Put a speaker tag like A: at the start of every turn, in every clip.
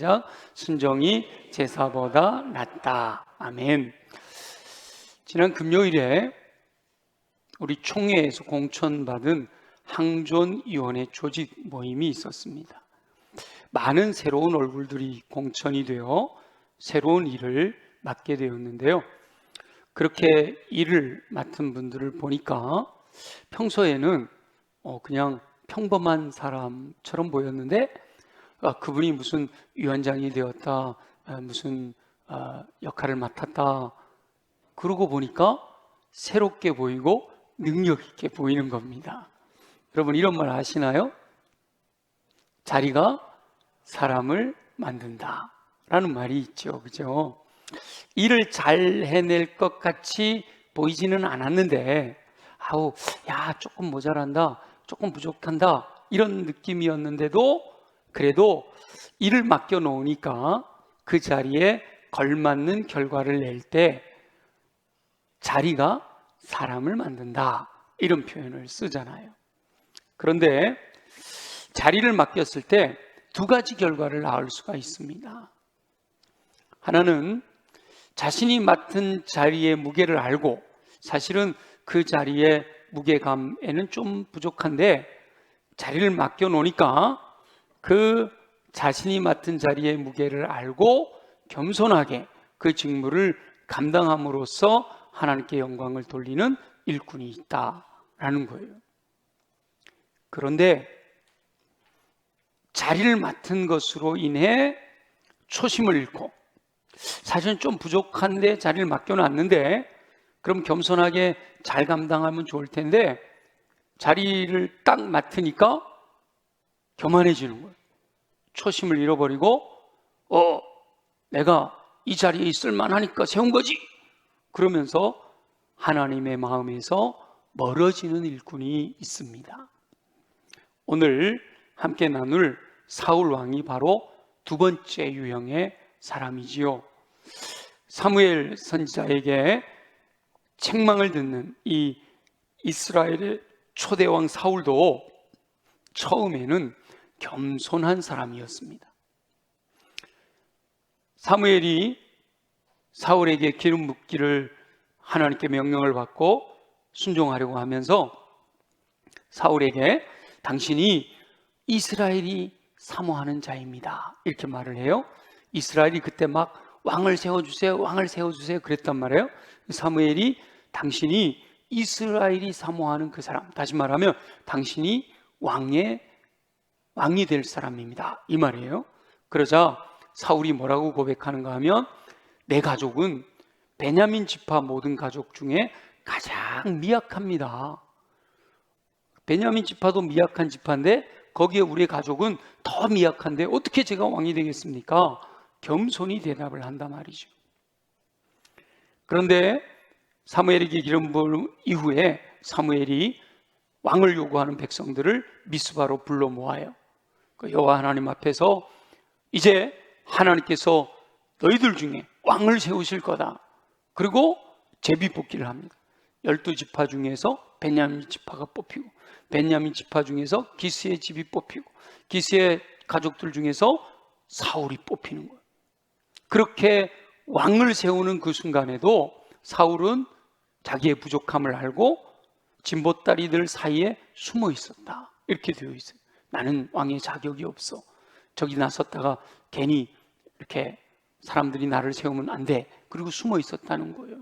A: 시작. 순종이 제사보다 낫다. 아멘. 지난 금요일에 우리 총회에서 공천받은 항존위원회 조직 모임이 있었습니다. 많은 새로운 얼굴들이 공천이 되어 새로운 일을 맡게 되었는데요. 그렇게 일을 맡은 분들을 보니까 평소에는 그냥 평범한 사람처럼 보였는데 그분이 무슨 위원장이 되었다, 무슨 역할을 맡았다, 그러고 보니까 새롭게 보이고 능력 있게 보이는 겁니다. 여러분 이런 말 아시나요? 자리가 사람을 만든다 라는 말이 있죠. 그죠? 일을 잘 해낼 것 같이 보이지는 않았는데 조금 모자란다, 조금 부족한다 이런 느낌이었는데도 그래도 일을 맡겨 놓으니까 그 자리에 걸맞는 결과를 낼 때 자리가 사람을 만든다 이런 표현을 쓰잖아요. 그런데 자리를 맡겼을 때 두 가지 결과를 낳을 수가 있습니다. 하나는 자신이 맡은 자리의 무게를 알고 사실은 그 자리의 무게감에는 좀 부족한데 자리를 맡겨 놓으니까 그 자신이 맡은 자리의 무게를 알고 겸손하게 그 직무를 감당함으로써 하나님께 영광을 돌리는 일꾼이 있다라는 거예요. 그런데 자리를 맡은 것으로 인해 초심을 잃고 사실은 좀 부족한데 자리를 맡겨놨는데 그럼 겸손하게 잘 감당하면 좋을 텐데 자리를 딱 맡으니까 교만해지는 거예요. 초심을 잃어버리고 내가 이 자리에 있을 만하니까 세운 거지 그러면서 하나님의 마음에서 멀어지는 일꾼이 있습니다. 오늘 함께 나눌 사울 왕이 바로 두 번째 유형의 사람이지요. 사무엘 선지자에게 책망을 듣는 이 이스라엘의 초대왕 사울도 처음에는 겸손한 사람이었습니다. 사무엘이 사울에게 기름 붓기를 하나님께 명령을 받고 순종하려고 하면서 사울에게 당신이 이스라엘이 사모하는 자입니다 이렇게 말을 해요. 이스라엘이 그때 막 왕을 세워주세요, 왕을 세워주세요 그랬단 말이에요. 사무엘이 당신이 이스라엘이 사모하는 그 사람, 다시 말하면 당신이 왕이 될 사람입니다 이 말이에요. 그러자 사울이 뭐라고 고백하는가 하면 내 가족은 베냐민 지파 모든 가족 중에 가장 미약합니다. 베냐민 지파도 미약한 지파인데 거기에 우리 가족은 더 미약한데 어떻게 제가 왕이 되겠습니까? 겸손히 대답을 한단 말이죠. 그런데 사무엘에게 기름 부은 이후에 사무엘이 왕을 요구하는 백성들을 미스바로 불러 모아요. 여호와 하나님 앞에서 이제 하나님께서 너희들 중에 왕을 세우실 거다. 그리고 제비뽑기를 합니다. 12지파 중에서 베냐민 지파가 뽑히고 베냐민 지파 중에서 기스의 집이 뽑히고 기스의 가족들 중에서 사울이 뽑히는 거예요. 그렇게 왕을 세우는 그 순간에도 사울은 자기의 부족함을 알고 진보다리들 사이에 숨어 있었다 이렇게 되어 있어요. 나는 왕의 자격이 없어. 저기 나섰다가 괜히 이렇게 사람들이 나를 세우면 안 돼. 그리고 숨어 있었다는 거예요.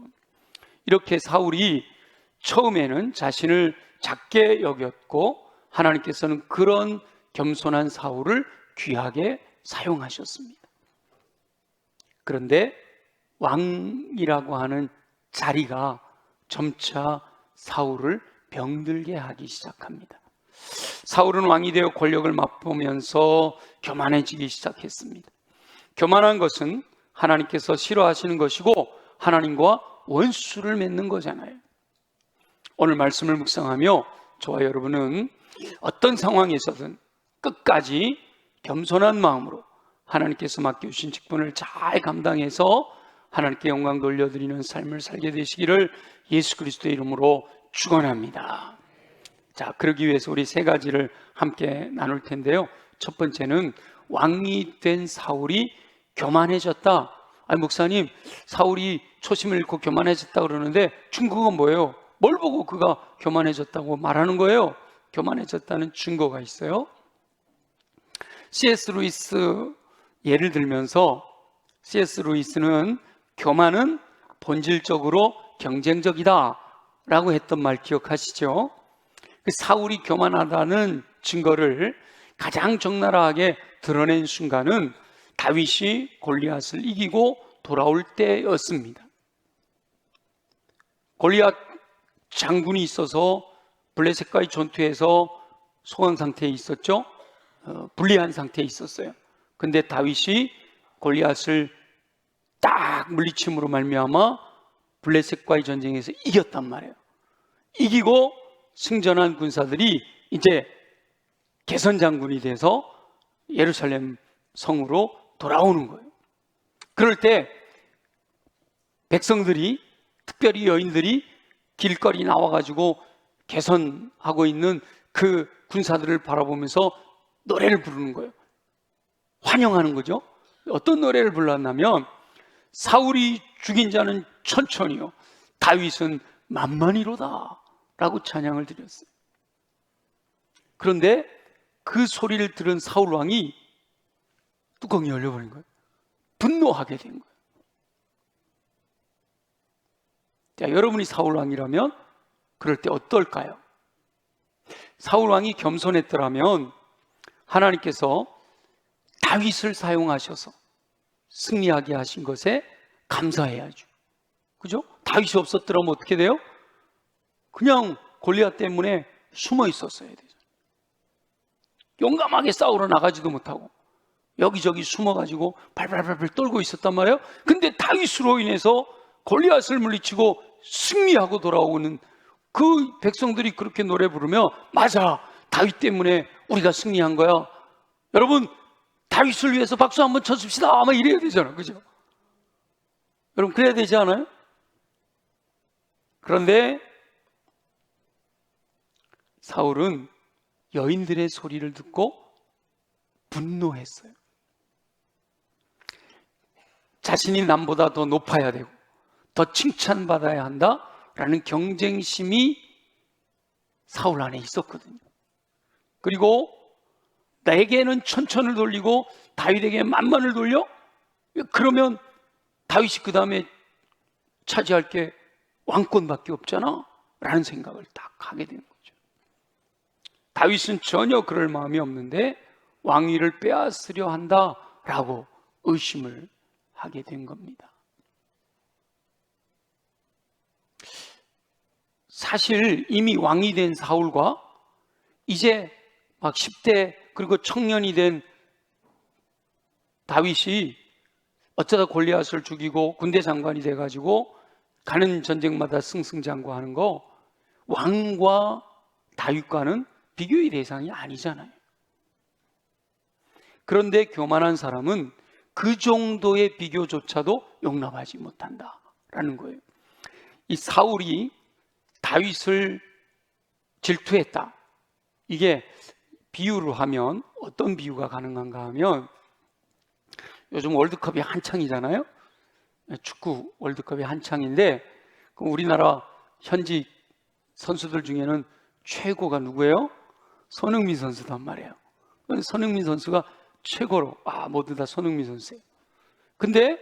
A: 이렇게 사울이 처음에는 자신을 작게 여겼고 하나님께서는 그런 겸손한 사울을 귀하게 사용하셨습니다. 그런데 왕이라고 하는 자리가 점차 사울을 병들게 하기 시작합니다. 사울은 왕이 되어 권력을 맛보면서 교만해지기 시작했습니다. 교만한 것은 하나님께서 싫어하시는 것이고 하나님과 원수를 맺는 거잖아요. 오늘 말씀을 묵상하며 저와 여러분은 어떤 상황에서든 끝까지 겸손한 마음으로 하나님께서 맡겨주신 직분을 잘 감당해서 하나님께 영광 돌려드리는 삶을 살게 되시기를 예수 그리스도의 이름으로 축원합니다. 자, 그러기 위해서 우리 세 가지를 함께 나눌 텐데요. 첫 번째는 왕이 된 사울이 교만해졌다. 아니 목사님, 사울이 초심을 잃고 교만해졌다 그러는데 증거가 뭐예요? 뭘 보고 그가 교만해졌다고 말하는 거예요? 교만해졌다는 증거가 있어요. C.S. 루이스 예를 들면서, C.S. 루이스는 교만은 본질적으로 경쟁적이다 라고 했던 말 기억하시죠? 그 사울이 교만하다는 증거를 가장 적나라하게 드러낸 순간은 다윗이 골리앗을 이기고 돌아올 때였습니다. 골리앗 장군이 있어서 블레셋과의 전투에서 소강 상태에 있었죠. 불리한 상태에 있었어요. 근데 다윗이 골리앗을 딱 물리침으로 말미암아 블레셋과의 전쟁에서 이겼단 말이에요. 이기고 승전한 군사들이 이제 개선 장군이 돼서 예루살렘 성으로 돌아오는 거예요. 그럴 때 백성들이, 특별히 여인들이 길거리 나와가지고 개선하고 있는 그 군사들을 바라보면서 노래를 부르는 거예요. 환영하는 거죠. 어떤 노래를 불렀냐면, 사울이 죽인 자는 천천히요, 다윗은 만만히로다 라고 찬양을 드렸어요. 그런데 그 소리를 들은 사울 왕이 뚜껑이 열려버린 거예요. 분노하게 된 거예요. 자, 여러분이 사울 왕이라면 그럴 때 어떨까요? 사울 왕이 겸손했더라면 하나님께서 다윗을 사용하셔서 승리하게 하신 것에 감사해야죠. 그죠? 다윗이 없었더라면 어떻게 돼요? 그냥 골리앗 때문에 숨어 있었어야 되죠. 용감하게 싸우러 나가지도 못하고 여기저기 숨어가지고 발발발발 떨고 있었단 말이에요. 근데 다윗으로 인해서 골리앗을 물리치고 승리하고 돌아오는 그 백성들이 그렇게 노래 부르며, 맞아, 다윗 때문에 우리가 승리한 거야, 여러분 다윗을 위해서 박수 한번 쳐줍시다, 아마 이래야 되잖아. 그죠? 여러분 그래야 되지 않아요? 그런데 사울은 여인들의 소리를 듣고 분노했어요. 자신이 남보다 더 높아야 되고 더 칭찬받아야 한다라는 경쟁심이 사울 안에 있었거든요. 그리고 나에게는 천천을 돌리고 다윗에게 만만을 돌려? 그러면 다윗이 그 다음에 차지할 게 왕권밖에 없잖아 라는 생각을 딱 하게 된 거죠. 다윗은 전혀 그럴 마음이 없는데 왕위를 빼앗으려 한다라고 의심을 하게 된 겁니다. 사실 이미 왕이 된 사울과 이제 막 10대 그리고 청년이 된 다윗이 어쩌다 골리앗을 죽이고 군대 장관이 돼가지고 가는 전쟁마다 승승장구하는 거, 왕과 다윗과는 비교의 대상이 아니잖아요. 그런데 교만한 사람은 그 정도의 비교조차도 용납하지 못한다라는 거예요. 이 사울이 다윗을 질투했다, 이게 비유로 하면 어떤 비유가 가능한가 하면, 요즘 월드컵이 한창이잖아요. 축구 월드컵이 한창인데 우리나라 현직 선수들 중에는 최고가 누구예요? 손흥민 선수단 말이에요. 손흥민 선수가 최고로, 모두 다 손흥민 선수예요. 근데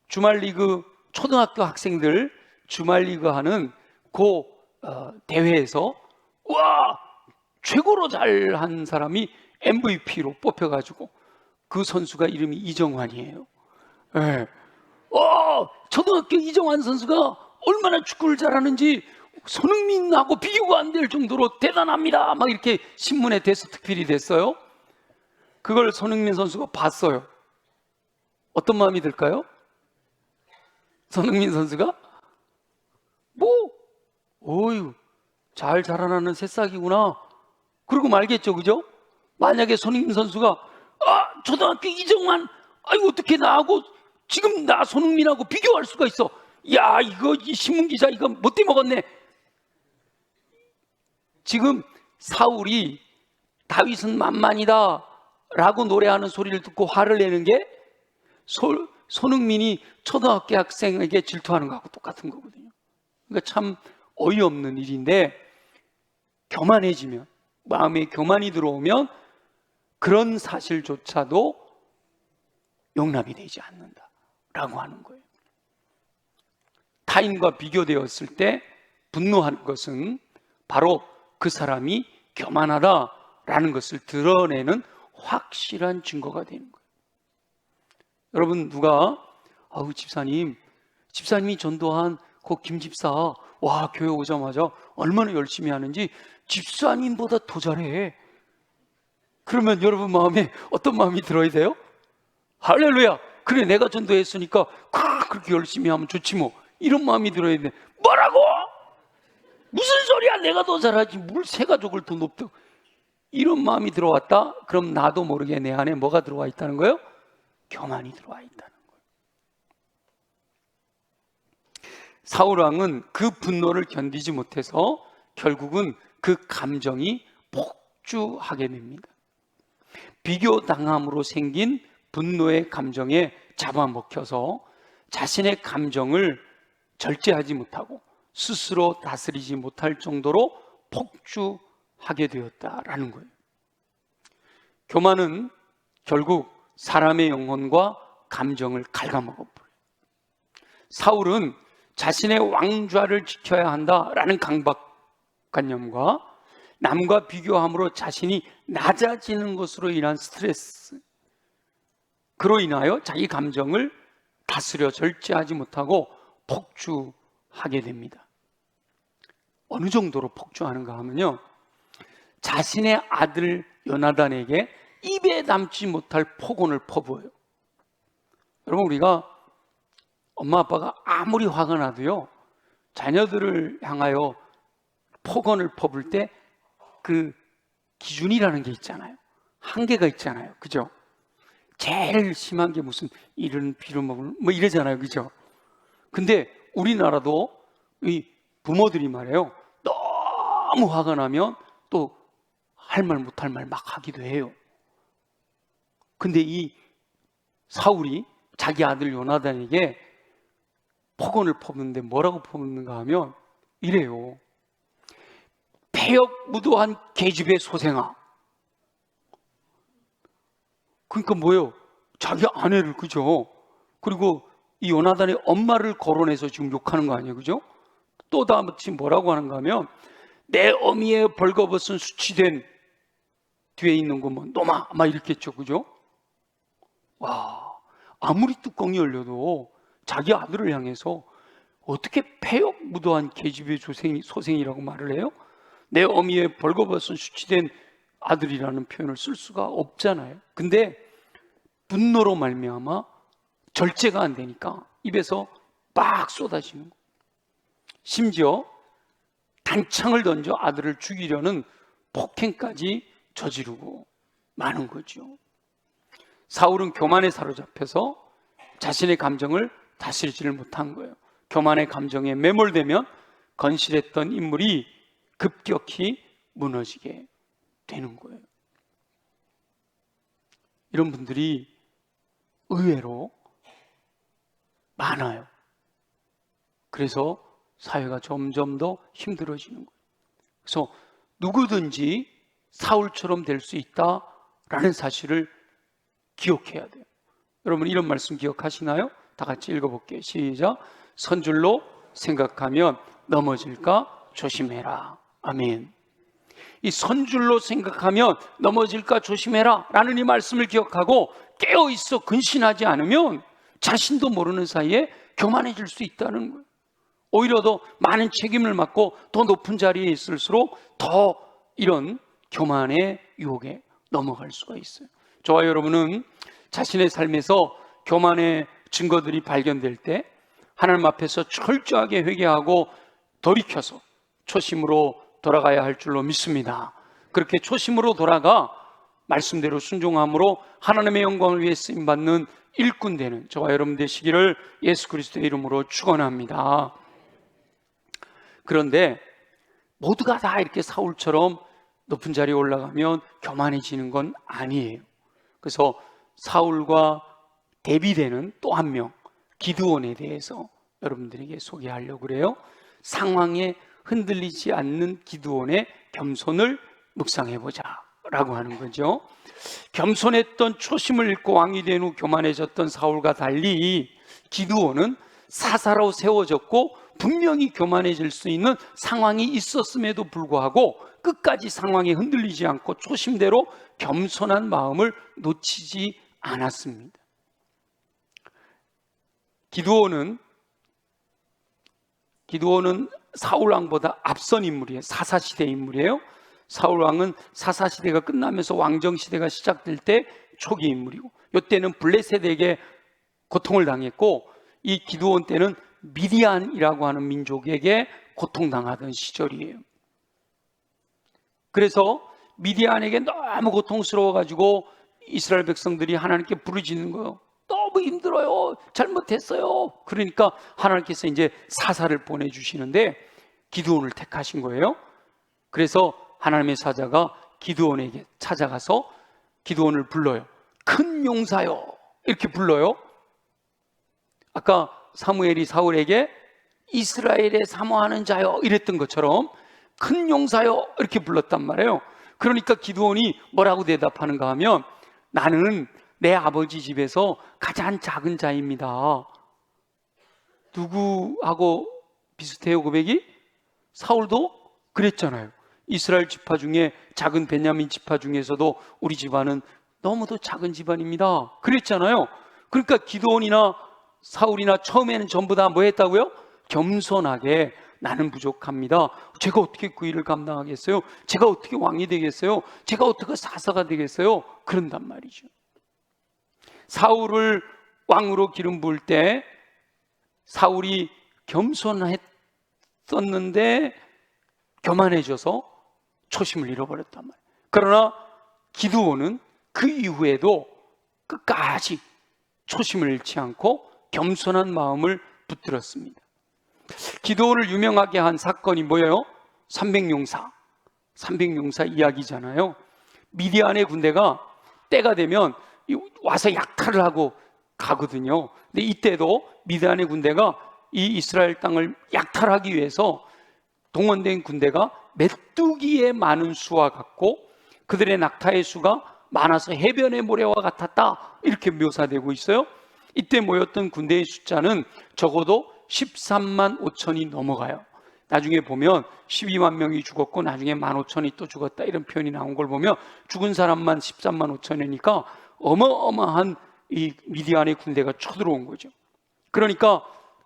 A: 주말 리그, 초등학교 학생들 주말 리그 하는 그 대회에서 최고로 잘한 사람이 MVP로 뽑혀가지고 그 선수가 이름이 이정환이에요. 네. 초등학교 이정환 선수가 얼마나 축구를 잘하는지 손흥민하고 비교가 안 될 정도로 대단합니다, 막 이렇게 신문에 대서특필이 됐어요. 그걸 손흥민 선수가 봤어요. 어떤 마음이 들까요? 손흥민 선수가 어휴, 잘 자라나는 새싹이구나 그러고 말겠죠. 그죠? 만약에 손흥민 선수가 초등학교 이정환, 어떻게 나하고 지금 나 손흥민하고 비교할 수가 있어, 야 이거 이 신문기자 이거 못돼 먹었네. 지금 사울이 다윗은 만만이다 라고 노래하는 소리를 듣고 화를 내는 게 손흥민이 초등학교 학생에게 질투하는 거하고 똑같은 거거든요. 그러니까 참 어이없는 일인데, 교만해지면, 마음에 교만이 들어오면 그런 사실조차도 용납이 되지 않는다라고 하는 거예요. 타인과 비교되었을 때 분노하는 것은 바로 그 사람이 교만하다라는 것을 드러내는 확실한 증거가 되는 거예요. 여러분, 누가 집사님이 전도한 그 김집사, 와, 교회 오자마자 얼마나 열심히 하는지 집사님보다 더 잘해. 그러면 여러분 마음에 어떤 마음이 들어야 돼요? 할렐루야, 그래, 내가 전도했으니까 그렇게 열심히 하면 좋지 뭐, 이런 마음이 들어야 돼. 뭐라고? 무슨 소리야, 내가 더 잘하지, 뭘 새 가족을 더 높여. 이런 마음이 들어왔다? 그럼 나도 모르게 내 안에 뭐가 들어와 있다는 거예요? 교만이 들어와 있다는 거예요. 사울왕은 그 분노를 견디지 못해서 결국은 그 감정이 폭주하게 됩니다. 비교당함으로 생긴 분노의 감정에 잡아먹혀서 자신의 감정을 절제하지 못하고 스스로 다스리지 못할 정도로 폭주하게 되었다라는 거예요. 교만은 결국 사람의 영혼과 감정을 갉아먹어버려요. 사울은 자신의 왕좌를 지켜야 한다라는 강박관념과 남과 비교함으로 자신이 낮아지는 것으로 인한 스트레스, 그로 인하여 자기 감정을 다스려 절제하지 못하고 폭주하게 됩니다. 어느 정도로 폭주하는가 하면요, 자신의 아들 요나단에게 입에 담지 못할 폭언을 퍼부어요. 여러분, 우리가 엄마 아빠가 아무리 화가 나도요, 자녀들을 향하여 폭언을 퍼부을 때 그 기준이라는 게 있잖아요. 한계가 있잖아요. 그죠? 제일 심한 게 무슨 이런 비름먹을 뭐 이러잖아요. 그죠? 근데 우리나라도 이 부모들이 말해요, 너무 화가 나면 또 할 말 못할 말 막 하기도 해요. 근데 이 사울이 자기 아들 요나단에게 폭언을 퍼붓는데 뭐라고 퍼붓는가 하면 이래요. 폐역 무도한 계집의 소생아. 그러니까 뭐예요? 자기 아내를, 그죠? 그리고 이 요나단의 엄마를 거론해서 지금 욕하는 거 아니에요, 그죠? 또 다음에 뭐라고 하는가 하면 내 어미에 벌거벗은 수치된, 뒤에 있는 거 뭐 놈아 막 이렇게 했죠, 그죠? 와, 아무리 뚜껑이 열려도 자기 아들을 향해서 어떻게 폐역 무도한 계집의 소생이라고 말을 해요? 내 어미에 벌거벗은 수치된 아들이라는 표현을 쓸 수가 없잖아요. 근데 분노로 말미암아 절제가 안 되니까 입에서 막 쏟아지는 거예요. 심지어 단창을 던져 아들을 죽이려는 폭행까지 저지르고 마는 거죠. 사울은 교만에 사로잡혀서 자신의 감정을 다스리지를 못한 거예요. 교만의 감정에 매몰되면 건실했던 인물이 급격히 무너지게 되는 거예요. 이런 분들이 의외로 많아요. 그래서 사회가 점점 더 힘들어지는 거예요. 그래서 누구든지 사울처럼 될 수 있다라는 사실을 기억해야 돼요. 여러분, 이런 말씀 기억하시나요? 다 같이 읽어볼게요. 시작. 선줄로 생각하면 넘어질까 조심해라. 아멘. 이 선줄로 생각하면 넘어질까 조심해라 라는 이 말씀을 기억하고 깨어있어 근신하지 않으면 자신도 모르는 사이에 교만해질 수 있다는 거예요. 오히려 더 많은 책임을 맡고 더 높은 자리에 있을수록 더 이런 교만의 유혹에 넘어갈 수가 있어요. 저와 여러분은 자신의 삶에서 교만의 증거들이 발견될 때 하나님 앞에서 철저하게 회개하고 돌이켜서 초심으로 돌아가야 할 줄로 믿습니다. 그렇게 초심으로 돌아가 말씀대로 순종함으로 하나님의 영광을 위해 쓰임받는 일꾼 되는 저와 여러분 되시기를 예수 그리스도의 이름으로 축원합니다. 그런데 모두가 다 이렇게 사울처럼 높은 자리에 올라가면 교만해지는 건 아니에요. 그래서 사울과 대비되는 또 한 명, 기드온에 대해서 여러분들에게 소개하려고 그래요. 상황에 흔들리지 않는 기드온의 겸손을 묵상해보자 라고 하는 거죠. 겸손했던 초심을 잃고 왕이 된 후 교만해졌던 사울과 달리 기드온은 사사로 세워졌고 분명히 교만해질 수 있는 상황이 있었음에도 불구하고 끝까지 상황에 흔들리지 않고 초심대로 겸손한 마음을 놓치지 않았습니다. 기드온은 사울왕보다 앞선 인물이에요. 사사시대 인물이에요. 사울왕은 사사시대가 끝나면서 왕정시대가 시작될 때 초기 인물이고, 이때는 블레셋에게 고통을 당했고, 이 기드온 때는 미디안이라고 하는 민족에게 고통당하던 시절이에요. 그래서 미디안에게 너무 고통스러워가지고 이스라엘 백성들이 하나님께 부르짖는 거예요. 너무 힘들어요. 잘못했어요. 그러니까 하나님께서 이제 사사를 보내주시는데 기드온을 택하신 거예요. 그래서 하나님의 사자가 기드온에게 찾아가서 기드온을 불러요. 큰 용사요. 이렇게 불러요. 아까 사무엘이 사울에게 이스라엘에 사모하는 자요 이랬던 것처럼 큰 용사요 이렇게 불렀단 말이에요. 그러니까 기드온이 뭐라고 대답하는가 하면, 나는 내 아버지 집에서 가장 작은 자입니다. 누구하고 비슷해요 고백이? 사울도 그랬잖아요. 이스라엘 지파 중에 작은 베냐민 지파 중에서도 우리 집안은 너무도 작은 집안입니다 그랬잖아요. 그러니까 기드온이나 사울이나 처음에는 전부 다 뭐 했다고요? 겸손하게 나는 부족합니다. 제가 어떻게 그 일을 감당하겠어요? 제가 어떻게 왕이 되겠어요? 제가 어떻게 사사가 되겠어요? 그런단 말이죠. 사울을 왕으로 기름 부을 때 사울이 겸손했었는데 교만해져서 초심을 잃어버렸단 말이에요. 그러나 기드온은 그 이후에도 끝까지 초심을 잃지 않고 겸손한 마음을 붙들었습니다. 기드온을 유명하게 한 사건이 뭐예요? 300용사 이야기잖아요. 미디안의 군대가 때가 되면 와서 약탈을 하고 가거든요. 근데 이때도 미디안의 군대가 이 이스라엘 땅을 약탈하기 위해서 동원된 군대가 메뚜기의 많은 수와 같고 그들의 낙타의 수가 많아서 해변의 모래와 같았다 이렇게 묘사되고 있어요. 이때 모였던 군대의 숫자는 적어도 13만 5천이 넘어가요. 나중에 보면 12만 명이 죽었고 나중에 15,000이 또 죽었다 이런 표현이 나온 걸 보면 죽은 사람만 13만 5천이니까 어마어마한 이 미디안의 군대가 쳐들어온 거죠. 그러니까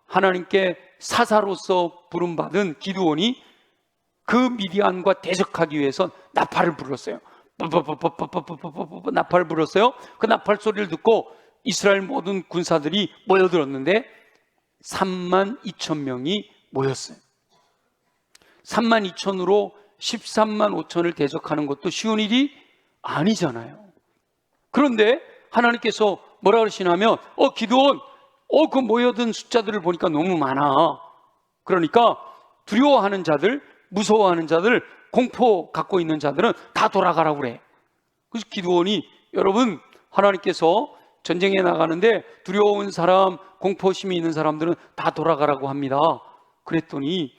A: 하나님께 사사로서 부름받은 기드온이 그 미디안과 대적하기 위해서 나팔을 불렀어요. 나팔을 불었어요. 그 나팔 소리를 듣고 이스라엘 모든 군사들이 모여들었는데 3만 2천 명이 모였어요. 3만 2천으로 13만 5천을 대적하는 것도 쉬운 일이 아니잖아요. 그런데 하나님께서 뭐라 그러시냐면 기드온, 그 모여든 숫자들을 보니까 너무 많아. 그러니까 두려워하는 자들, 무서워하는 자들, 공포 갖고 있는 자들은 다 돌아가라고 그래. 그래서 기드온이, 여러분, 하나님께서 전쟁에 나가는데 두려운 사람, 공포심이 있는 사람들은 다 돌아가라고 합니다. 그랬더니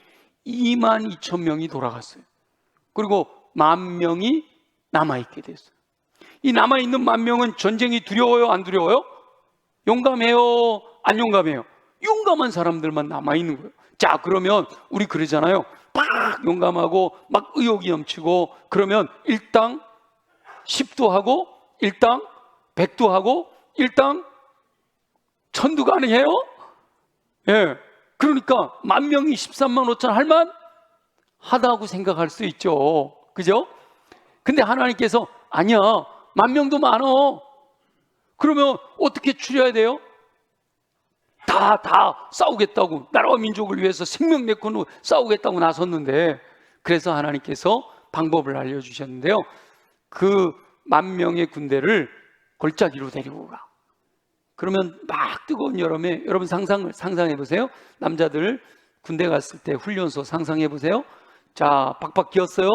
A: 2만 2천 명이 돌아갔어요. 그리고 10,000명이 남아있게 됐어요. 이 남아있는 10,000명은 전쟁이 두려워요? 안 두려워요? 용감해요? 안 용감해요? 용감한 사람들만 남아있는 거예요. 자, 그러면 우리 그러잖아요. 막 용감하고 막 의욕이 넘치고 그러면 일당 10도 하고 일당 100도 하고 일당 1000도 가능해요? 예. 그러니까 10,000명이 13만 5천 할만 하다고 생각할 수 있죠. 그죠? 근데 하나님께서 아니야, 10,000명도 많어. 그러면 어떻게 추려야 돼요? 다 싸우겠다고, 나라와 민족을 위해서 생명 내놓고 싸우겠다고 나섰는데, 그래서 하나님께서 방법을 알려주셨는데요. 그 10,000명의 군대를 골짜기로 데리고 가. 그러면 막 뜨거운 여름에, 여러분 상상해 보세요. 남자들 군대 갔을 때 훈련소 상상해 보세요. 자, 박박 기었어요.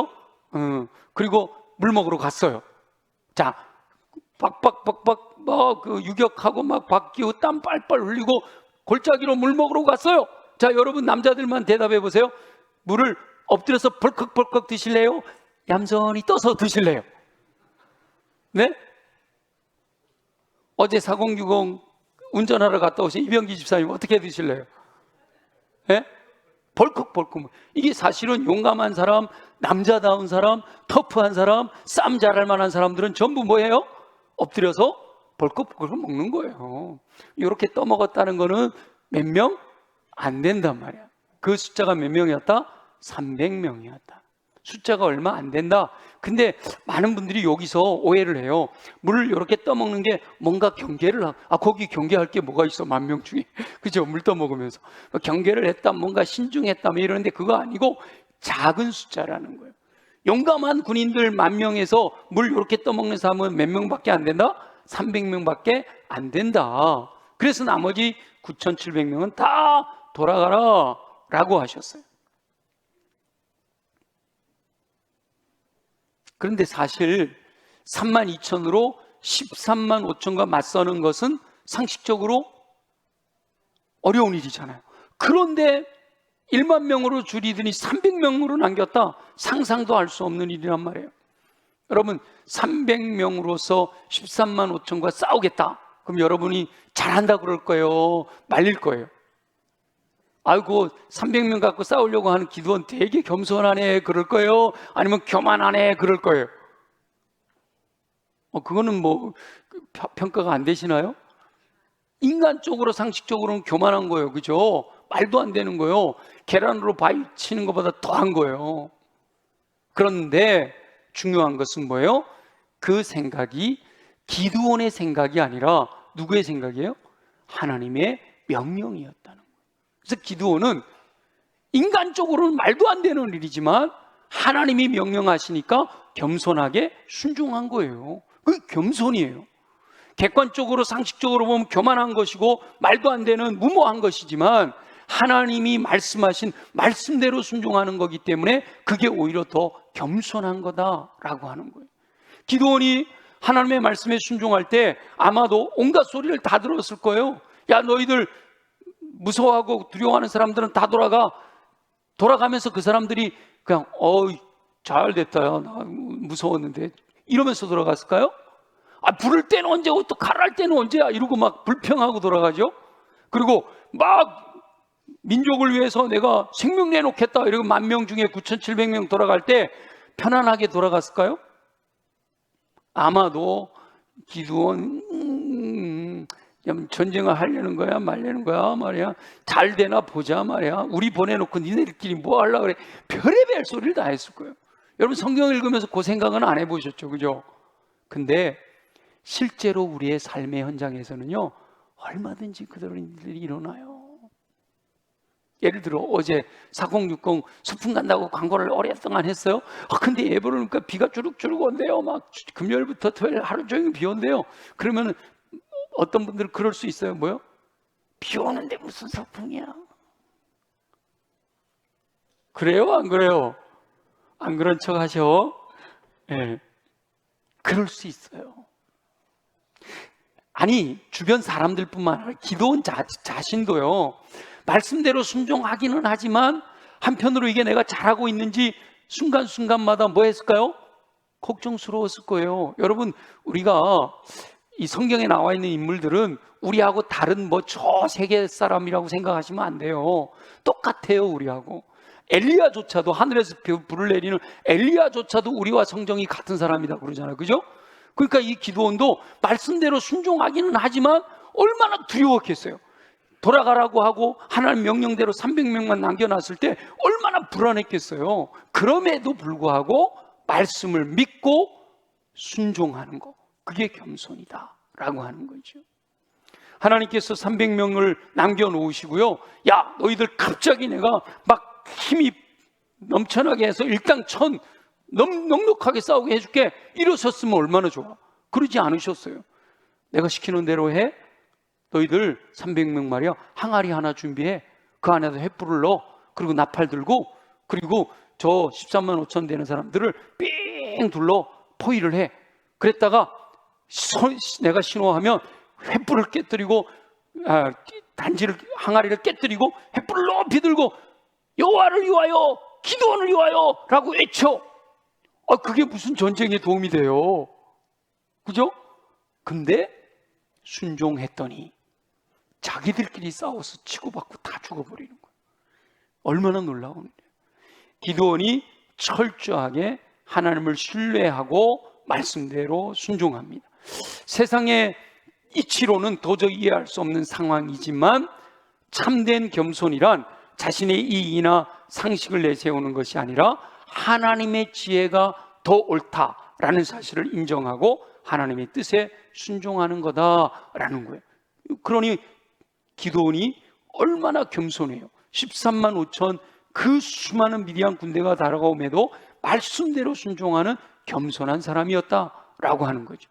A: 그리고 물 먹으러 갔어요. 자, 박박박박 그 유격하고 막 박기고 땀 빨빨 흘리고 골짜기로 물 먹으러 갔어요. 자, 여러분 남자들만 대답해 보세요. 물을 엎드려서 벌컥벌컥 드실래요? 얌전히 떠서 드실래요? 네? 어제 4060 운전하러 갔다 오신 이병기 집사님 어떻게 드실래요? 네? 벌컥벌컥. 이게 사실은 용감한 사람, 남자다운 사람, 터프한 사람, 쌈 잘할 만한 사람들은 전부 뭐예요? 엎드려서 벌컥벌컥 먹는 거예요. 이렇게 떠먹었다는 거는 몇 명? 안 된단 말이야. 그 숫자가 몇 명이었다? 300명이었다. 숫자가 얼마 안 된다. 근데 많은 분들이 여기서 오해를 해요. 물을 이렇게 떠먹는 게 뭔가 경계를 거기 경계할 게 뭐가 있어, 10,000명 중에. 그죠? 물 떠먹으면서 경계를 했다, 뭔가 신중했다 뭐 이러는데 그거 아니고 작은 숫자라는 거예요. 용감한 군인들 10,000명에서 물 이렇게 떠먹는 사람은 몇 명밖에 안 된다? 300명밖에 안 된다. 그래서 나머지 9,700명은 다 돌아가라 라고 하셨어요. 그런데 사실 32,000으로 13만 5천과 맞서는 것은 상식적으로 어려운 일이잖아요. 그런데 1만 명으로 줄이더니 300명으로 남겼다. 상상도 할 수 없는 일이란 말이에요. 여러분 300명으로서 13만 5천과 싸우겠다. 그럼 여러분이 잘한다 그럴 거예요? 말릴 거예요? 아이고 300명 갖고 싸우려고 하는 기도원 되게 겸손하네 그럴 거예요? 아니면 교만하네 그럴 거예요? 그거는 뭐 평가가 안 되시나요? 인간적으로 상식적으로는 교만한 거예요. 그죠? 말도 안 되는 거예요. 계란으로 바위 치는 것보다 더한 거예요. 그런데 중요한 것은 뭐예요? 그 생각이 기드온의 생각이 아니라 누구의 생각이에요? 하나님의 명령이었다는 거예요. 그래서 기드온은 인간적으로는 말도 안 되는 일이지만 하나님이 명령하시니까 겸손하게 순종한 거예요. 그게 겸손이에요. 객관적으로 상식적으로 보면 교만한 것이고 말도 안 되는 무모한 것이지만 하나님이 말씀하신 말씀대로 순종하는 거기 때문에 그게 오히려 더 겸손한 거다라고 하는 거예요. 기드온이 하나님의 말씀에 순종할 때 아마도 온갖 소리를 다 들었을 거예요. 야, 너희들 무서워하고 두려워하는 사람들은 다 돌아가면서 그 사람들이 그냥 잘 됐다, 야, 나 무서웠는데 이러면서 돌아갔을까요? 부를 때는 언제고 또 가랄 때는 언제야 이러고 막 불평하고 돌아가죠. 그리고 막 민족을 위해서 내가 생명 내놓겠다 이러고 10,000명 중에 9,700명 돌아갈 때 편안하게 돌아갔을까요? 아마도 기드온 전쟁을 하려는 거야 말려는 거야 말이야, 잘 되나 보자 말이야, 우리 보내놓고 니네들끼리 뭐 하려고 그래, 별의별 소리를 다 했을 거예요. 여러분 성경 읽으면서 그 생각은 안 해보셨죠? 그죠? 근데 실제로 우리의 삶의 현장에서는요 얼마든지 그런 일들이 일어나요. 예를 들어 어제 4060 소풍 간다고 광고를 오랫동안 했어요. 근데 예보를 보니까 비가 주룩주룩 온대요. 막 금요일부터 토요일 하루 종일 비 온대요. 그러면 어떤 분들은 그럴 수 있어요. 뭐요? 비 오는데 무슨 소풍이야? 그래요? 안 그래요? 안 그런 척 하셔? 네. 그럴 수 있어요. 아니 주변 사람들뿐만 아니라 기드온 자신도요 말씀대로 순종하기는 하지만 한편으로 이게 내가 잘하고 있는지 순간순간마다 뭐 했을까요? 걱정스러웠을 거예요. 여러분 우리가 이 성경에 나와 있는 인물들은 우리하고 다른 뭐 저 세계 사람이라고 생각하시면 안 돼요. 똑같아요. 우리하고. 엘리야조차도 하늘에서 불을 내리는 엘리야조차도 우리와 성정이 같은 사람이다 그러잖아요. 그죠? 그러니까 이 기드온도 말씀대로 순종하기는 하지만 얼마나 두려웠겠어요. 돌아가라고 하고 하나님 명령대로 300명만 남겨놨을 때 얼마나 불안했겠어요. 그럼에도 불구하고 말씀을 믿고 순종하는 거, 그게 겸손이다 라고 하는 거죠. 하나님께서 300명을 남겨놓으시고요, 야 너희들 갑자기 내가 막 힘이 넘쳐나게 해서 일당천 넉넉하게 싸우게 해줄게 이러셨으면 얼마나 좋아. 그러지 않으셨어요. 내가 시키는 대로 해. 너희들 300명 말이야 항아리 하나 준비해. 그 안에다 횃불을 넣어. 그리고 나팔 들고, 그리고 저 13만 5천 되는 사람들을 삥 둘러 포위를 해. 그랬다가 내가 신호하면 횃불을 깨뜨리고 단지를 항아리를 깨뜨리고 횃불을 높이 들고 여호와를 위하여 기도원을 위하여 라고 외쳐. 그게 무슨 전쟁에 도움이 돼요? 그죠? 근데 순종했더니 자기들끼리 싸워서 치고받고 다 죽어버리는 거예요. 얼마나 놀라운 일이에요. 기드온이 철저하게 하나님을 신뢰하고 말씀대로 순종합니다. 세상의 이치로는 도저히 이해할 수 없는 상황이지만 참된 겸손이란 자신의 이익이나 상식을 내세우는 것이 아니라 하나님의 지혜가 더 옳다라는 사실을 인정하고 하나님의 뜻에 순종하는 거다라는 거예요. 그러니 기드온이 얼마나 겸손해요. 13만 5천 그 수많은 미디안 군대가 달아오매도 말씀대로 순종하는 겸손한 사람이었다라고 하는 거죠.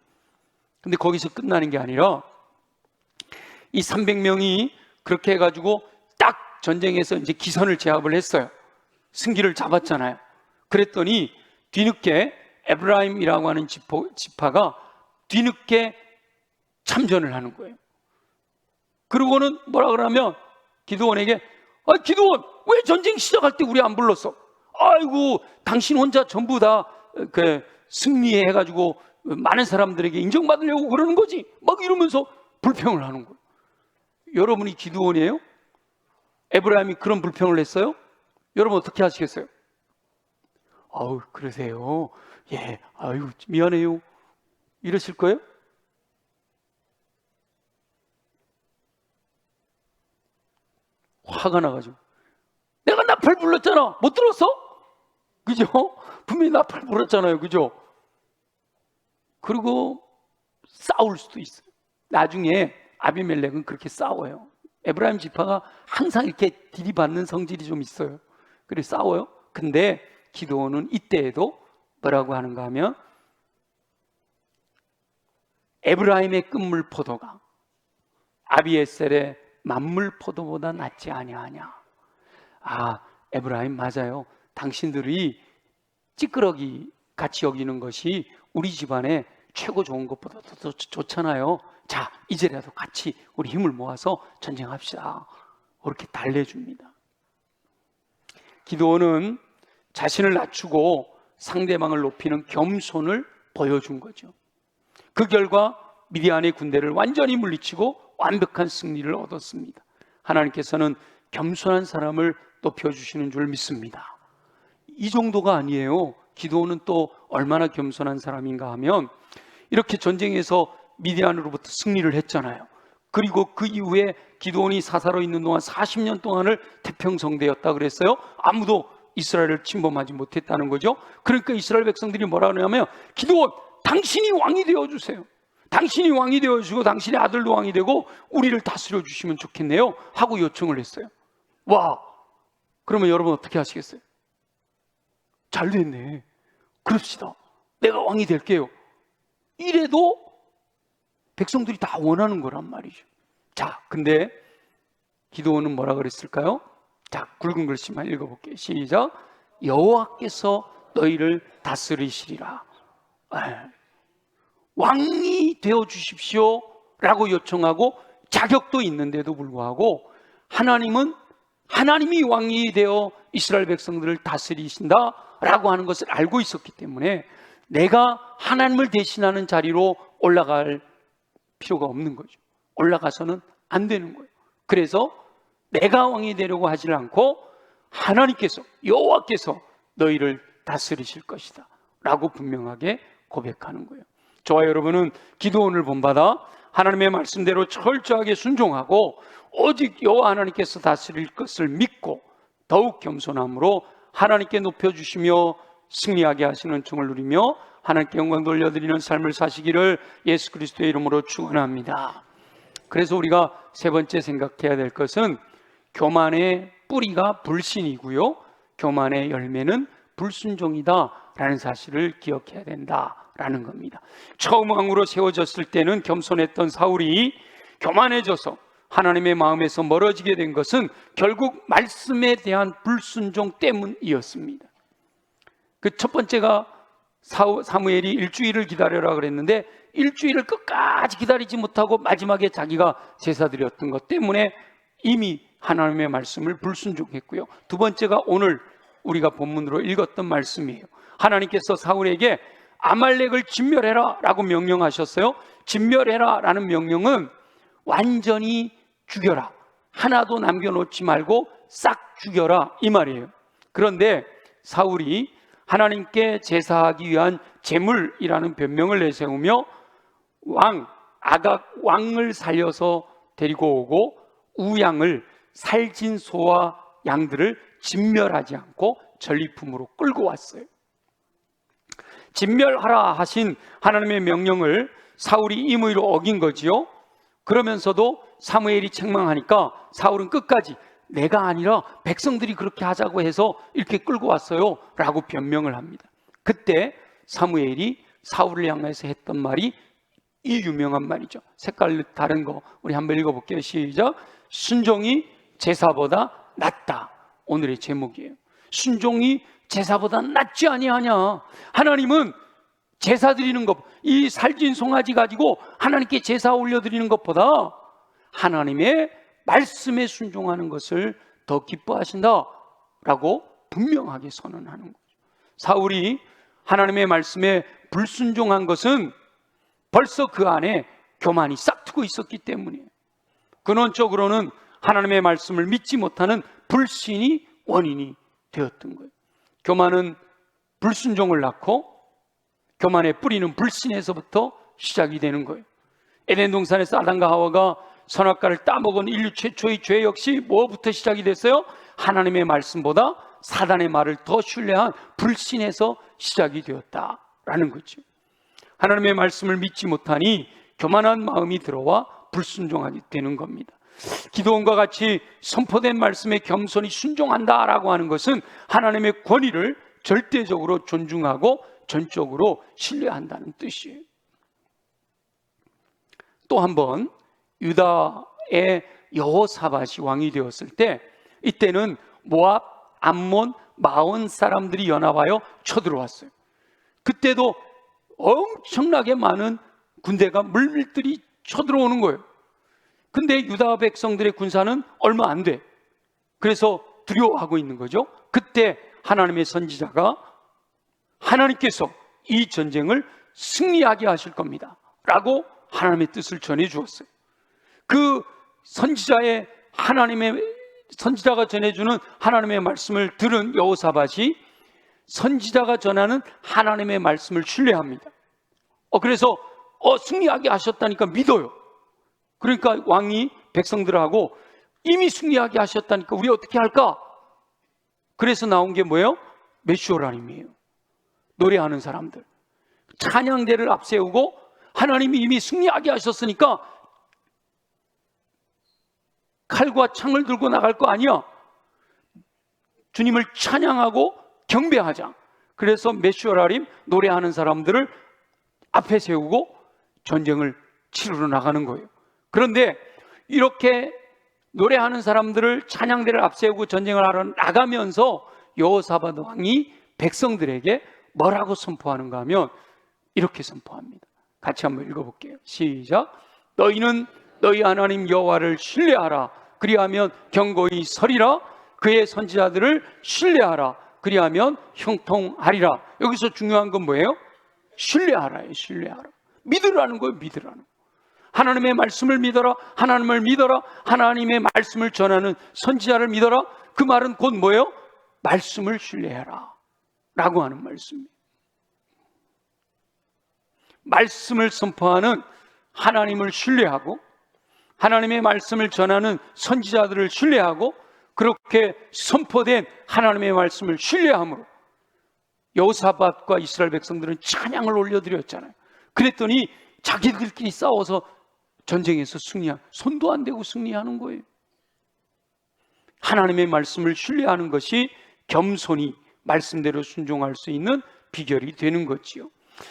A: 근데 거기서 끝나는 게 아니라 이 300명이 그렇게 해가지고 딱 전쟁에서 이제 기선을 제압을 했어요. 승기를 잡았잖아요. 그랬더니 뒤늦게 에브라임이라고 하는 지파가 뒤늦게 참전을 하는 거예요. 그러고는 뭐라 그러면 기드온에게 기드온 왜 전쟁 시작할 때 우리 안 불렀어? 아이고 당신 혼자 전부 다 승리해가지고 많은 사람들에게 인정받으려고 그러는 거지 막 이러면서 불평을 하는 거예요. 여러분이 기드온이에요? 에브라임이 그런 불평을 했어요? 여러분 어떻게 하시겠어요? 그러세요. 예, 아유 미안해요. 이러실 거예요? 화가 나가지고 내가 나팔 불렀잖아. 못 들었어? 그죠? 분명히 나팔 불었잖아요. 그죠? 그리고 싸울 수도 있어요. 나중에 아비멜렉은 그렇게 싸워요. 에브라임 지파가 항상 이렇게 들이받는 성질이 좀 있어요. 그래서 싸워요. 근데 기드온은 이때에도 뭐라고 하는가 하면 에브라임의 끝물 포도가 아비에셀의 만물 포도보다 낫지 아니하냐. 에브라임 맞아요. 당신들이 찌끄러기 같이 여기는 것이 우리 집안에 최고 좋은 것보다 더 좋잖아요. 자, 이제라도 같이 우리 힘을 모아서 전쟁합시다. 그렇게 달래줍니다. 기드온은 자신을 낮추고 상대방을 높이는 겸손을 보여준 거죠. 그 결과 미디안의 군대를 완전히 물리치고 완벽한 승리를 얻었습니다. 하나님께서는 겸손한 사람을 높여주시는 줄 믿습니다. 이 정도가 아니에요. 기드온은 또 얼마나 겸손한 사람인가 하면 이렇게 전쟁에서 미디안으로부터 승리를 했잖아요. 그리고 그 이후에 기드온이 사사로 있는 동안 40년 동안을 태평성대였다 그랬어요. 아무도 이스라엘을 침범하지 못했다는 거죠. 그러니까 이스라엘 백성들이 뭐라 하냐면 기드온 당신이 왕이 되어주세요. 당신이 왕이 되어주시고 당신의 아들도 왕이 되고 우리를 다스려 주시면 좋겠네요 하고 요청을 했어요. 와, 그러면 여러분 어떻게 하시겠어요? 잘 됐네. 그럽시다. 내가 왕이 될게요. 이래도 백성들이 다 원하는 거란 말이죠. 자, 근데 기드온은 뭐라 그랬을까요? 자, 굵은 글씨만 읽어볼게요. 시작. 여호와께서 너희를 다스리시리라. 왕이 되어 주십시오 라고 요청하고 자격도 있는데도 불구하고 하나님이 왕이 되어 이스라엘 백성들을 다스리신다 라고 하는 것을 알고 있었기 때문에 내가 하나님을 대신하는 자리로 올라갈 필요가 없는 거죠. 올라가서는 안 되는 거예요. 그래서 내가 왕이 되려고 하지 않고 하나님께서 여호와께서 너희를 다스리실 것이다 라고 분명하게 고백하는 거예요. 저와 여러분은 기드온을 본받아 하나님의 말씀대로 철저하게 순종하고 오직 여호와 하나님께서 다스릴 것을 믿고 더욱 겸손함으로 하나님께 높여주시며 승리하게 하시는 춤을 누리며 하나님께 영광 돌려드리는 삶을 사시기를 예수 그리스도의 이름으로 축원합니다. 그래서 우리가 세 번째 생각해야 될 것은 교만의 뿌리가 불신이고요, 교만의 열매는 불순종이다 라는 사실을 기억해야 된다라는 겁니다. 처음 왕으로 세워졌을 때는 겸손했던 사울이 교만해져서 하나님의 마음에서 멀어지게 된 것은 결국 말씀에 대한 불순종 때문이었습니다. 그 첫 번째가 사무엘이 일주일을 기다려라 그랬는데 일주일을 끝까지 기다리지 못하고 마지막에 자기가 제사 드렸던 것 때문에 이미 하나님의 말씀을 불순종했고요. 두 번째가 오늘 우리가 본문으로 읽었던 말씀이에요. 하나님께서 사울에게 아말렉을 진멸해라 라고 명령하셨어요. 진멸해라 라는 명령은 완전히 죽여라, 하나도 남겨놓지 말고 싹 죽여라 이 말이에요. 그런데 사울이 하나님께 제사하기 위한 제물이라는 변명을 내세우며 아각 왕을 살려서 데리고 오고 우양을 살진 소와 양들을 진멸하지 않고 전리품으로 끌고 왔어요. 진멸하라 하신 하나님의 명령을 사울이 임의로 어긴 거지요. 그러면서도 사무엘이 책망하니까 사울은 끝까지 내가 아니라 백성들이 그렇게 하자고 해서 이렇게 끌고 왔어요 라고 변명을 합니다. 그때 사무엘이 사울을 향해서 했던 말이 이 유명한 말이죠. 색깔 다른 거 우리 한번 읽어볼게요. 시작. 순종이 제사보다 낫다. 오늘의 제목이에요. 순종이 제사보다 낫지 아니하냐. 하나님은 제사 드리는 것, 이 살진 송아지 가지고 하나님께 제사 올려드리는 것보다 하나님의 말씀에 순종하는 것을 더 기뻐하신다라고 분명하게 선언하는 거죠. 사울이 하나님의 말씀에 불순종한 것은 벌써 그 안에 교만이 싹트고 있었기 때문이에요. 근원적으로는 하나님의 말씀을 믿지 못하는 불신이 원인이 되었던 거예요. 교만은 불순종을 낳고 교만의 뿌리는 불신에서부터 시작이 되는 거예요. 에덴 동산에서 아담과 하와가 선악과를 따먹은 인류 최초의 죄 역시 뭐부터 시작이 됐어요? 하나님의 말씀보다 사단의 말을 더 신뢰한 불신에서 시작이 되었다라는 거죠. 하나님의 말씀을 믿지 못하니 교만한 마음이 들어와 불순종하게 되는 겁니다. 기도원과 같이 선포된 말씀에 겸손히 순종한다라고 하는 것은 하나님의 권위를 절대적으로 존중하고 전적으로 신뢰한다는 뜻이에요. 또 한 번 유다의 여호사밧이 왕이 되었을 때 이때는 모압, 암몬, 마온 사람들이 연합하여 쳐들어왔어요. 그때도 엄청나게 많은 군대가 물밀들이 쳐들어오는 거예요. 근데 유다 백성들의 군사는 얼마 안 돼. 그래서 두려워하고 있는 거죠. 그때 하나님의 선지자가 하나님께서 이 전쟁을 승리하게 하실 겁니다 라고 하나님의 뜻을 전해 주었어요. 그 선지자가 전해주는 하나님의 말씀을 들은 여호사밧이 선지자가 전하는 하나님의 말씀을 신뢰합니다. 그래서 승리하게 하셨다니까 믿어요. 그러니까 왕이 백성들하고 이미 승리하게 하셨다니까 우리 어떻게 할까? 그래서 나온 게 뭐예요? 메슈라림이에요. 노래하는 사람들, 찬양대를 앞세우고 하나님이 이미 승리하게 하셨으니까 칼과 창을 들고 나갈 거 아니야. 주님을 찬양하고 경배하자. 그래서 메슈라림 노래하는 사람들을 앞에 세우고 전쟁을 치르러 나가는 거예요. 그런데 이렇게 노래하는 사람들을 찬양대를 앞세우고 전쟁을 하러 나가면서 여호사밧 왕이 백성들에게 뭐라고 선포하는가 하면 이렇게 선포합니다. 같이 한번 읽어볼게요. 시작. 너희는 너희 하나님 여호와를 신뢰하라. 그리하면 경고히 서리라. 그의 선지자들을 신뢰하라. 그리하면 형통하리라. 여기서 중요한 건 뭐예요? 신뢰하라예요. 신뢰하라. 믿으라는 거예요. 믿으라는 거. 하나님의 말씀을 믿어라. 하나님을 믿어라. 하나님의 말씀을 전하는 선지자를 믿어라. 그 말은 곧 뭐예요? 말씀을 신뢰해라 라고 하는 말씀이에요. 말씀을 선포하는 하나님을 신뢰하고 하나님의 말씀을 전하는 선지자들을 신뢰하고 그렇게 선포된 하나님의 말씀을 신뢰함으로 여호사밧과 이스라엘 백성들은 찬양을 올려드렸잖아요. 그랬더니 자기들끼리 싸워서 전쟁에서 손도 안 대고 승리하는 거예요. 하나님의 말씀을 신뢰하는 것이 겸손히 말씀대로 순종할 수 있는 비결이 되는 거지요.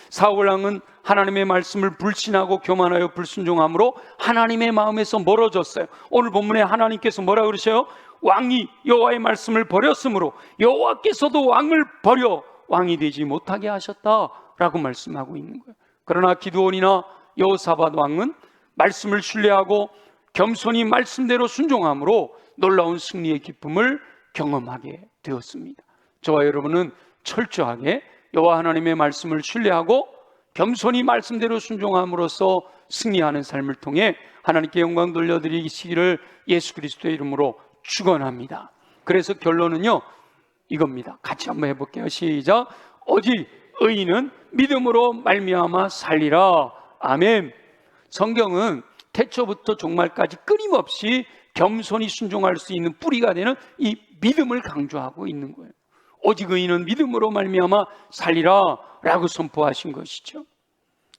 A: 사울왕은 하나님의 말씀을 불신하고 교만하여 불순종함으로 하나님의 마음에서 멀어졌어요. 오늘 본문에 하나님께서 뭐라 그러셔요? 왕이 여호와의 말씀을 버렸으므로 여호와께서도 왕을 버려 왕이 되지 못하게 하셨다 라고 말씀하고 있는 거예요. 그러나 기드온이나 여호사밧 왕은 말씀을 신뢰하고 겸손히 말씀대로 순종함으로 놀라운 승리의 기쁨을 경험하게 되었습니다. 저와 여러분은 철저하게 여호와 하나님의 말씀을 신뢰하고 겸손히 말씀대로 순종함으로써 승리하는 삶을 통해 하나님께 영광 돌려드리시기를 예수 그리스도의 이름으로 축원합니다. 그래서 결론은요, 이겁니다. 같이 한번 해볼게요. 시작. 오직 의인은 믿음으로 말미암아 살리라. 아멘. 성경은 태초부터 종말까지 끊임없이 겸손히 순종할 수 있는 뿌리가 되는 이 믿음을 강조하고 있는 거예요. 오직 의인은 믿음으로 말미암아 살리라 라고 선포하신 것이죠.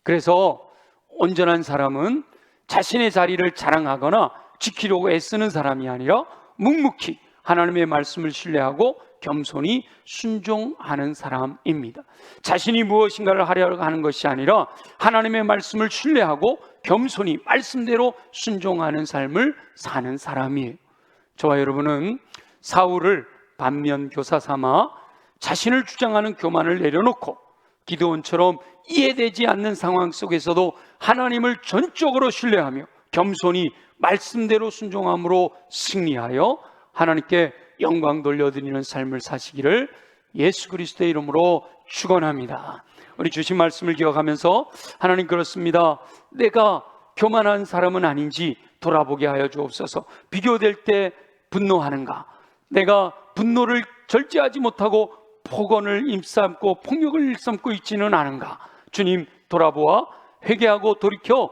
A: 그래서 온전한 사람은 자신의 자리를 자랑하거나 지키려고 애쓰는 사람이 아니라 묵묵히 하나님의 말씀을 신뢰하고 겸손히 순종하는 사람입니다. 자신이 무엇인가를 하려고 하는 것이 아니라 하나님의 말씀을 신뢰하고 겸손히 말씀대로 순종하는 삶을 사는 사람이에요. 저와 여러분은 사울을 반면교사 삼아 자신을 주장하는 교만을 내려놓고 기드온처럼 이해되지 않는 상황 속에서도 하나님을 전적으로 신뢰하며 겸손히 말씀대로 순종함으로 승리하여 하나님께 영광 돌려드리는 삶을 사시기를 예수 그리스도의 이름으로 축원합니다. 우리 주신 말씀을 기억하면서 하나님, 그렇습니다. 내가 교만한 사람은 아닌지 돌아보게 하여 주옵소서. 비교될 때 분노하는가? 내가 분노를 절제하지 못하고 폭언을 일삼고 폭력을 일삼고 있지는 않은가? 주님, 돌아보아 회개하고 돌이켜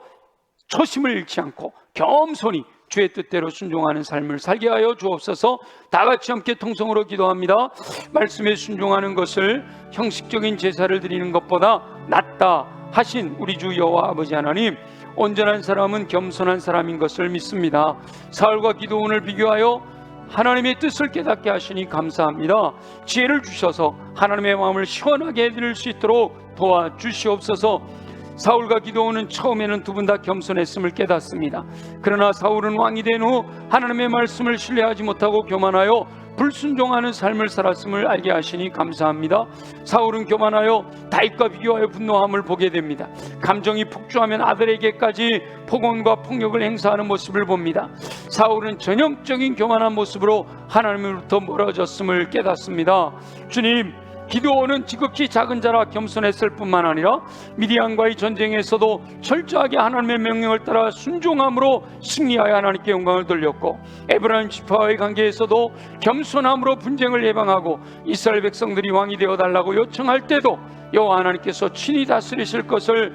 A: 초심을 잃지 않고 겸손히 주의 뜻대로 순종하는 삶을 살게 하여 주옵소서. 다 같이 함께 통성으로 기도합니다. 말씀에 순종하는 것을 형식적인 제사를 드리는 것보다 낫다 하신 우리 주 여호와 아버지 하나님, 온전한 사람은 겸손한 사람인 것을 믿습니다. 사울과 기드온을 비교하여 하나님의 뜻을 깨닫게 하시니 감사합니다. 지혜를 주셔서 하나님의 마음을 시원하게 해드릴 수 있도록 도와주시옵소서. 사울과 기드온은 처음에는 두 분 다 겸손했음을 깨닫습니다. 그러나 사울은 왕이 된 후 하나님의 말씀을 신뢰하지 못하고 교만하여 불순종하는 삶을 살았음을 알게 하시니 감사합니다. 사울은 교만하여 다윗과 비교하여 분노함을 보게 됩니다. 감정이 폭주하면 아들에게까지 폭언과 폭력을 행사하는 모습을 봅니다. 사울은 전형적인 교만한 모습으로 하나님으로부터 멀어졌음을 깨닫습니다. 주님, 기드온은 지극히 작은 자라 겸손했을 뿐만 아니라 미디안과의 전쟁에서도 철저하게 하나님의 명령을 따라 순종함으로 승리하여 하나님께 영광을 돌렸고, 에브라임 지파와의 관계에서도 겸손함으로 분쟁을 예방하고 이스라엘 백성들이 왕이 되어달라고 요청할 때도 여호와 하나님께서 친히 다스리실 것을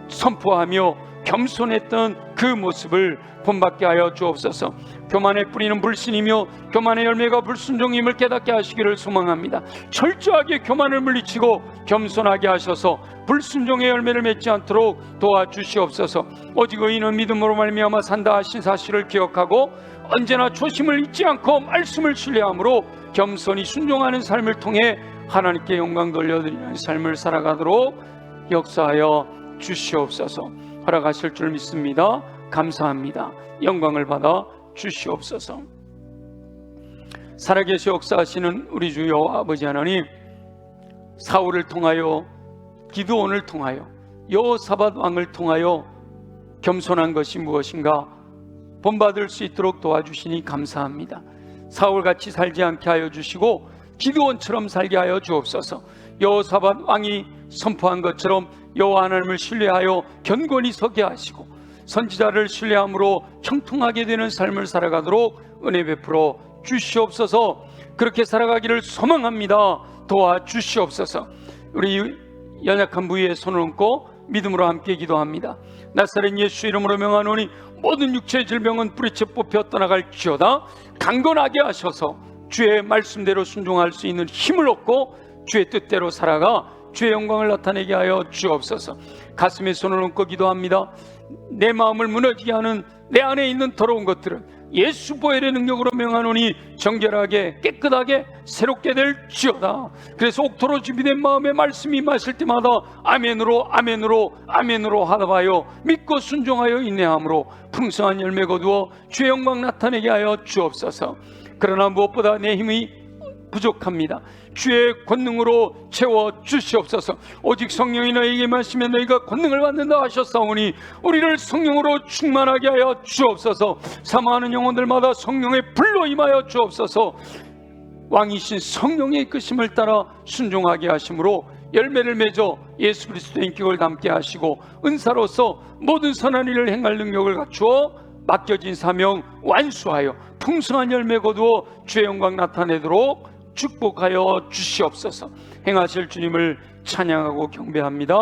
A: 선포하며 겸손했던 그 모습을 본받게 하여 주옵소서. 교만의 뿌리는 불신이며 교만의 열매가 불순종임을 깨닫게 하시기를 소망합니다. 철저하게 교만을 물리치고 겸손하게 하셔서 불순종의 열매를 맺지 않도록 도와주시옵소서. 오직 의인은 믿음으로 말미암아 산다 하신 사실을 기억하고 언제나 초심을 잊지 않고 말씀을 신뢰함으로 겸손히 순종하는 삶을 통해 하나님께 영광 돌려드리는 삶을 살아가도록 역사하여 주시옵소서. 허락하실 줄 믿습니다. 감사합니다. 영광을 받아 주시옵소서. 살아계시 역사하시는 우리 주 여호와 아버지 하나님, 사울을 통하여 기드온을 통하여 여호사밧 왕을 통하여 겸손한 것이 무엇인가 본받을 수 있도록 도와주시니 감사합니다. 사울같이 살지 않게 하여 주시고 기드온처럼 살게 하여 주옵소서. 여호사밧 왕이 선포한 것처럼 여호와 하나님을 신뢰하여 견고히 서게 하시고 선지자를 신뢰함으로 형통하게 되는 삶을 살아가도록 은혜 베풀어 주시옵소서. 그렇게 살아가기를 소망합니다. 도와주시옵소서. 우리 연약한 부위에 손을 얹고 믿음으로 함께 기도합니다. 나사렛 예수 이름으로 명하노니 모든 육체의 질병은 뿌리째 뽑혀 떠나갈지어다. 강건하게 하셔서 주의 말씀대로 순종할 수 있는 힘을 얻고 주의 뜻대로 살아가 주의 영광을 나타내게 하여 주옵소서. 가슴에 손을 얹고 기도합니다. 내 마음을 무너지게 하는 내 안에 있는 더러운 것들은 예수 보혈의 능력으로 명하노니 정결하게 깨끗하게 새롭게 될지어다. 그래서 옥토로 준비된 마음의 말씀이 임하실 때마다 아멘으로 아멘으로 아멘으로 하다봐요 믿고 순종하여 인내함으로 풍성한 열매 거두어 주의 영광 나타내게 하여 주옵소서. 그러나 무엇보다 내 힘이 부족합니다. 주의 권능으로 채워 주시옵소서. 오직 성령이 너희에게 임하시면 너희가 권능을 받는다 하셨사오니 우리를 성령으로 충만하게 하여 주옵소서. 사모하는 영혼들마다 성령의 불로 임하여 주옵소서. 왕이신 성령의 이끄심을 따라 순종하게 하심으로 열매를 맺어 예수 그리스도의 인격을 담게 하시고 은사로서 모든 선한 일을 행할 능력을 갖추어 맡겨진 사명 완수하여 풍성한 열매 거두어 주의 영광 나타내도록 축복하여 주시옵소서. 행하실 주님을 찬양하고 경배합니다.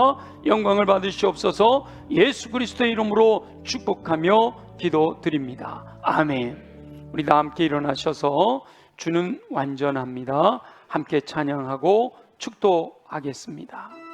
A: 영광을 받으시옵소서. 예수 그리스도의 이름으로 축복하며 기도드립니다. 아멘. 우리 다 함께 일어나셔서 주는 완전합니다. 함께 찬양하고 축도하겠습니다.